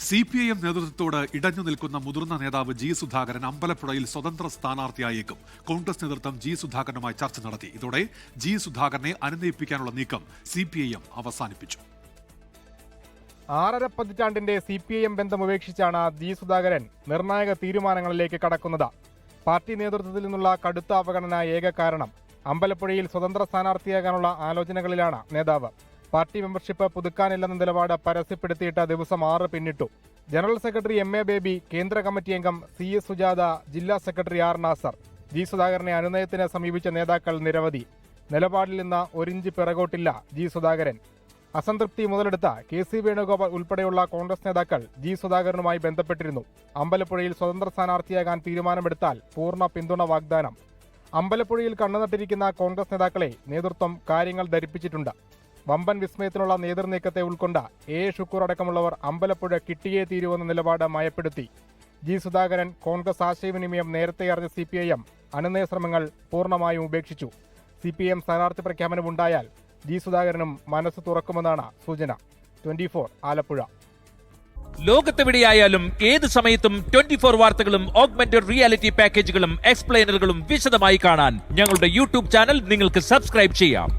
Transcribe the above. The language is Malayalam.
CPIM നേതൃത്വത്തോട് ഇടഞ്ഞു നിൽക്കുന്ന മുതിർന്ന നേതാവ് ജി സുധാകരൻ അമ്പലപ്പുഴയിൽ സ്വതന്ത്ര സ്ഥാനാർത്ഥിയായേക്കും. കോൺഗ്രസ് നേതൃത്വം ജി സുധാകരനുമായി ചർച്ച നടത്തി. ഇതോടെ ജി സുധാകരനെ അനുനയിപ്പിക്കാനുള്ള നീക്കം CPIM അവസാനിപ്പിച്ചു. 6.5 പതിറ്റാണ്ടിന്റെ CPIM ബന്ധം ഉപേക്ഷിച്ചാണ് ജി സുധാകരൻ നിർണായക തീരുമാനങ്ങളിലേക്ക് കടക്കുന്നത്. പാർട്ടി നേതൃത്വത്തിൽ നിന്നുള്ള കടുത്ത അവഗണന ഏക കാരണം. അമ്പലപ്പുഴയിൽ സ്വതന്ത്ര സ്ഥാനാർത്ഥിയാകാനുള്ള ആലോചനകളിലാണ് നേതാവ്. പാർട്ടി മെമ്പർഷിപ്പ് പുതുക്കാനില്ലെന്ന നിലപാട് പരസ്യപ്പെടുത്തിയിട്ട് ദിവസം 6 പിന്നിട്ടു. ജനറൽ സെക്രട്ടറി MA ബേബി, കേന്ദ്ര കമ്മിറ്റി അംഗം CS സുജാത, ജില്ലാ സെക്രട്ടറി R നാസർ, ജി സുധാകരനെ അനുനയത്തിന് സമീപിച്ച നേതാക്കൾ നിരവധി. നിലപാടിൽ നിന്ന് ഒരിഞ്ച് പിറകോട്ടില്ല ജി സുധാകരൻ. അസംതൃപ്തി മുതലെടുത്ത KC വേണുഗോപാൽ ഉൾപ്പെടെയുള്ള കോൺഗ്രസ് നേതാക്കൾ ജി സുധാകരനുമായി ബന്ധപ്പെട്ടിരുന്നു. അമ്പലപ്പുഴയിൽ സ്വതന്ത്ര സ്ഥാനാർത്ഥിയാകാൻ തീരുമാനമെടുത്താൽ പൂർണ്ണ പിന്തുണ വാഗ്ദാനം. അമ്പലപ്പുഴയിൽ കണ്ണുനട്ടിരിക്കുന്ന കോൺഗ്രസ് നേതാക്കളെ നേതൃത്വം കാര്യങ്ങൾ ധരിപ്പിച്ചിട്ടുണ്ട്. വമ്പൻ വിസ്മയത്തിനുള്ള നേതൃനീക്കത്തെ ഉൾക്കൊണ്ട A ഷുക്കൂർ അടക്കമുള്ളവർ അമ്പലപ്പുഴ കിട്ടിയേ തീരുവെന്ന നിലപാട് മയപ്പെടുത്തി. ജി സുധാകരൻ കോൺഗ്രസ് ആശയവിനിമയം നേരത്തെ അറിഞ്ഞ CPIM അനുനയ ശ്രമങ്ങൾ പൂർണ്ണമായും ഉപേക്ഷിച്ചു. CPIM സ്ഥാനാർത്ഥി പ്രഖ്യാപനമുണ്ടായാൽ ജി സുധാകരനും മനസ്സ് തുറക്കുമെന്നാണ് സൂചന. 24 ആലപ്പുഴ. ലോകത്തെവിടെയായാലും ഏത് സമയത്തും 24 വാർത്തകളും ഓഗ്മെന്റഡ് റിയാലിറ്റി പാക്കേജുകളും എക്സ്പ്ലെയിനറുകളും വിശദമായി കാണാൻ ഞങ്ങളുടെ YouTube ചാനൽ നിങ്ങൾക്ക് സബ്സ്ക്രൈബ് ചെയ്യാം.